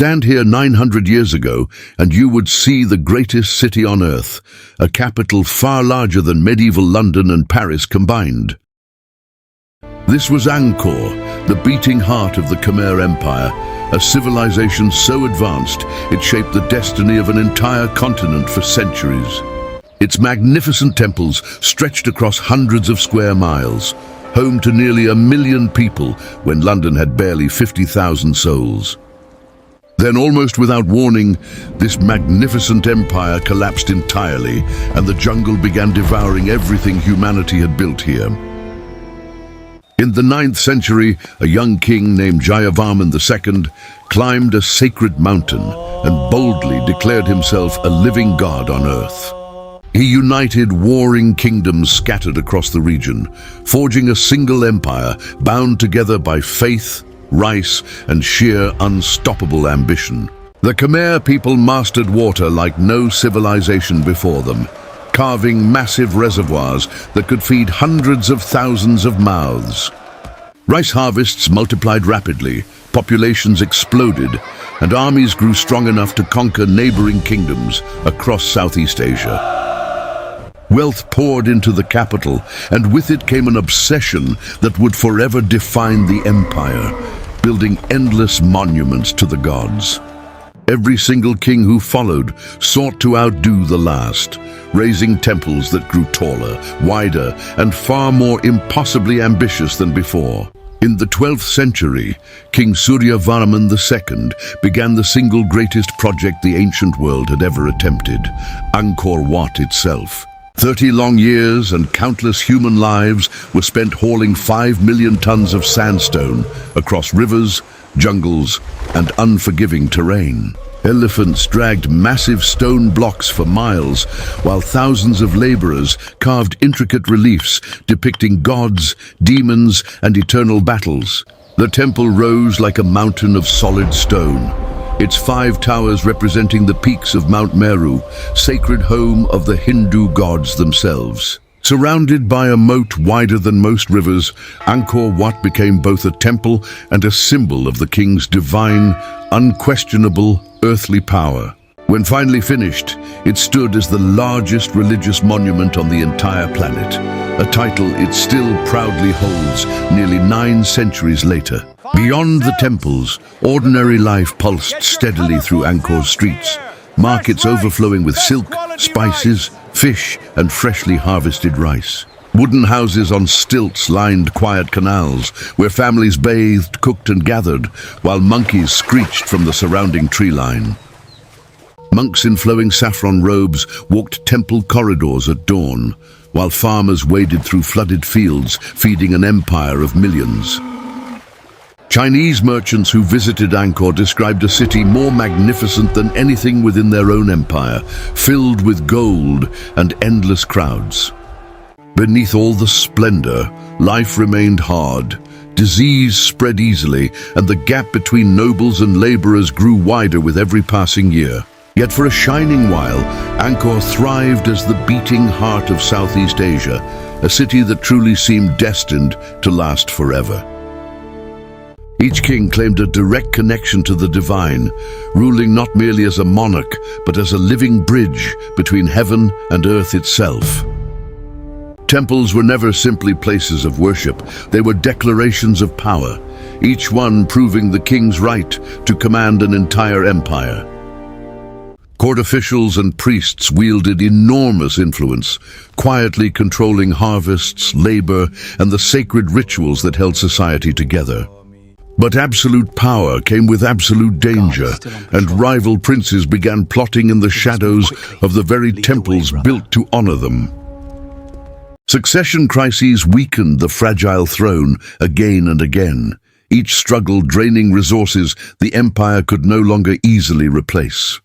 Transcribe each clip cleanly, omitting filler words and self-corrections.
Stand here 900 years ago and you would see the greatest city on earth, a capital far larger than medieval London and Paris combined. This was Angkor, the beating heart of the Khmer Empire, a civilization so advanced it shaped the destiny of an entire continent for centuries. Its magnificent temples stretched across hundreds of square miles, home to nearly 1 million people when London had barely 50,000 souls. Then, almost without warning, this magnificent empire collapsed entirely, and the jungle began devouring everything humanity had built here. In the 9th century, a young king named Jayavarman the Second climbed a sacred mountain and boldly declared himself a living god on earth. He united warring kingdoms scattered across the region, forging a single empire bound together by faith, rice, and sheer unstoppable ambition. The Khmer people mastered water like no civilization before them, carving massive reservoirs that could feed hundreds of thousands of mouths. Rice harvests multiplied rapidly, populations exploded, and armies grew strong enough to conquer neighboring kingdoms across Southeast Asia. Wealth poured into the capital, and with it came an obsession that would forever define the empire, building endless monuments to the gods. Every single king who followed sought to outdo the last, raising temples that grew taller, wider, and far more impossibly ambitious than before. In the 12th century, King Suryavarman the Second began the single greatest project the ancient world had ever attempted, Angkor Wat itself. 30 long years and countless human lives were spent hauling 5 million tons of sandstone across rivers, jungles, and unforgiving terrain. Elephants dragged massive stone blocks for miles, while thousands of laborers carved intricate reliefs depicting gods, demons, and eternal battles. The temple rose like a mountain of solid stone, its 5 towers representing the peaks of Mount Meru, sacred home of the Hindu gods themselves. Surrounded by a moat wider than most rivers, Angkor Wat became both a temple and a symbol of the king's divine, unquestionable, earthly power. When finally finished, it stood as the largest religious monument on the entire planet, a title it still proudly holds nearly 9 centuries later. Beyond the temples, ordinary life pulsed steadily through Angkor's streets, markets overflowing with silk, spices, fish, and freshly harvested rice. Wooden houses on stilts lined quiet canals, where families bathed, cooked, and gathered, while monkeys screeched from the surrounding tree line. Monks in flowing saffron robes walked temple corridors at dawn, while farmers waded through flooded fields, feeding an empire of millions. Chinese merchants who visited Angkor described a city more magnificent than anything within their own empire, filled with gold and endless crowds. Beneath all the splendor, life remained hard. Disease spread easily, and the gap between nobles and laborers grew wider with every passing year. Yet for a shining while, Angkor thrived as the beating heart of Southeast Asia, a city that truly seemed destined to last forever. Each king claimed a direct connection to the divine, ruling not merely as a monarch, but as a living bridge between heaven and earth itself. Temples were never simply places of worship, they were declarations of power, each one proving the king's right to command an entire empire. Court officials and priests wielded enormous influence, quietly controlling harvests, labor, and the sacred rituals that held society together. But absolute power came with absolute danger, and rival princes began plotting in the shadows of the very temples built to honor them. Succession crises weakened the fragile throne again and again, each struggle draining resources the empire could no longer easily replace.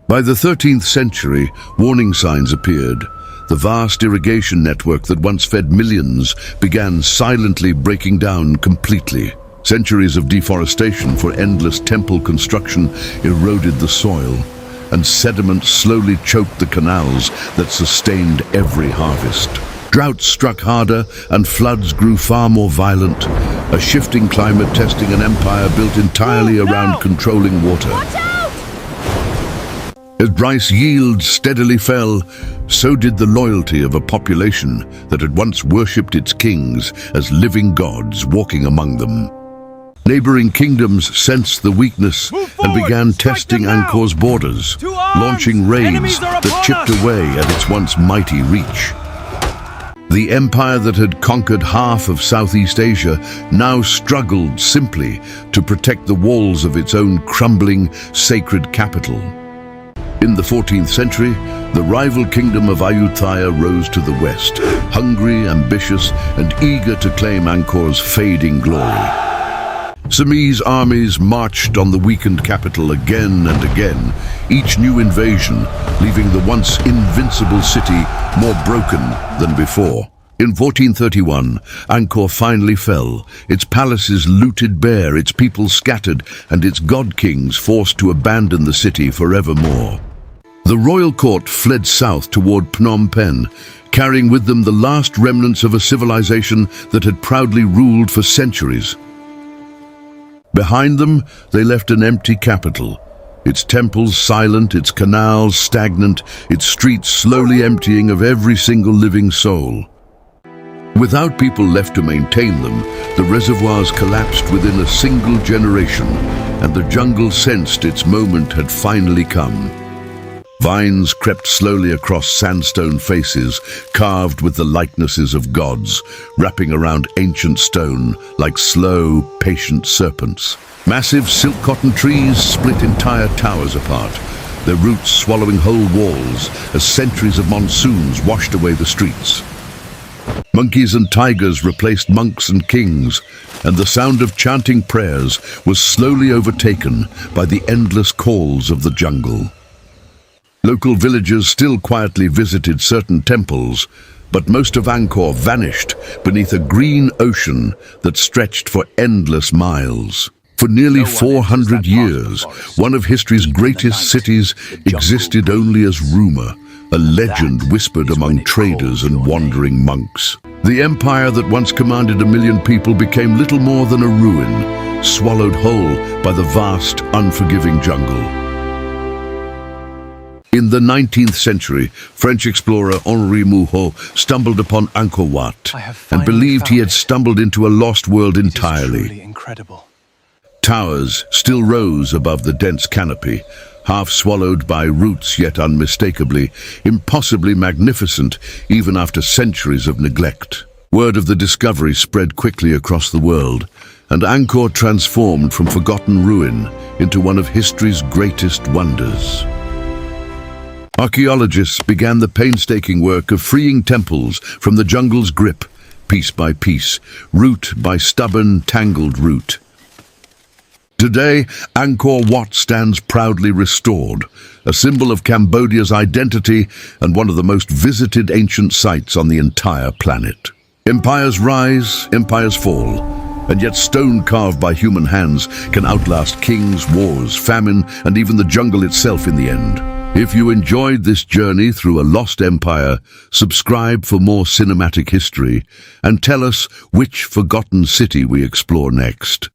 By the 13th century, warning signs appeared. The vast irrigation network that once fed millions began silently breaking down completely. Centuries of deforestation for endless temple construction eroded the soil, and sediment slowly choked the canals that sustained every harvest. Droughts struck harder and floods grew far more violent, a shifting climate testing an empire built entirely around controlling water. Watch out! As rice yields steadily fell, so did the loyalty of a population that had once worshipped its kings as living gods walking among them. Neighboring kingdoms sensed the weakness and began testing Angkor's borders, launching raids that chipped away at its once mighty reach. The empire that had conquered half of Southeast Asia now struggled simply to protect the walls of its own crumbling, sacred capital. In the 14th century, the rival kingdom of Ayutthaya rose to the west, hungry, ambitious, and eager to claim Angkor's fading glory. Burmese armies marched on the weakened capital again and again, each new invasion leaving the once invincible city more broken than before. In 1431, Angkor finally fell, its palaces looted bare, its people scattered, and its god-kings forced to abandon the city forevermore. The royal court fled south toward Phnom Penh, carrying with them the last remnants of a civilization that had proudly ruled for centuries. Behind them, they left an empty capital, its temples silent, its canals stagnant, its streets slowly emptying of every single living soul. Without people left to maintain them, the reservoirs collapsed within a single generation, and the jungle sensed its moment had finally come. Vines crept slowly across sandstone faces, carved with the likenesses of gods, wrapping around ancient stone like slow, patient serpents. Massive silk cotton trees split entire towers apart, their roots swallowing whole walls as centuries of monsoons washed away the streets. Monkeys and tigers replaced monks and kings, and the sound of chanting prayers was slowly overtaken by the endless calls of the jungle. Local villagers still quietly visited certain temples, but most of Angkor vanished beneath a green ocean that stretched for endless miles. For nearly 400 years, one of history's greatest cities existed only as rumor, a legend whispered among traders and wandering monks. The empire that once commanded 1 million people became little more than a ruin, swallowed whole by the vast, unforgiving jungle. In the 19th century, French explorer Henri Mouhot stumbled upon Angkor Wat and believed he had stumbled into a lost world entirely. Truly incredible. Towers still rose above the dense canopy, half swallowed by roots yet unmistakably, impossibly magnificent even after centuries of neglect. Word of the discovery spread quickly across the world, and Angkor transformed from forgotten ruin into one of history's greatest wonders. Archaeologists began the painstaking work of freeing temples from the jungle's grip, piece by piece, root by stubborn, tangled root. Today, Angkor Wat stands proudly restored, a symbol of Cambodia's identity and one of the most visited ancient sites on the entire planet. Empires rise, empires fall, and yet stone carved by human hands can outlast kings, wars, famine, and even the jungle itself in the end. If you enjoyed this journey through a lost empire, subscribe for more cinematic history and tell us which forgotten city we explore next.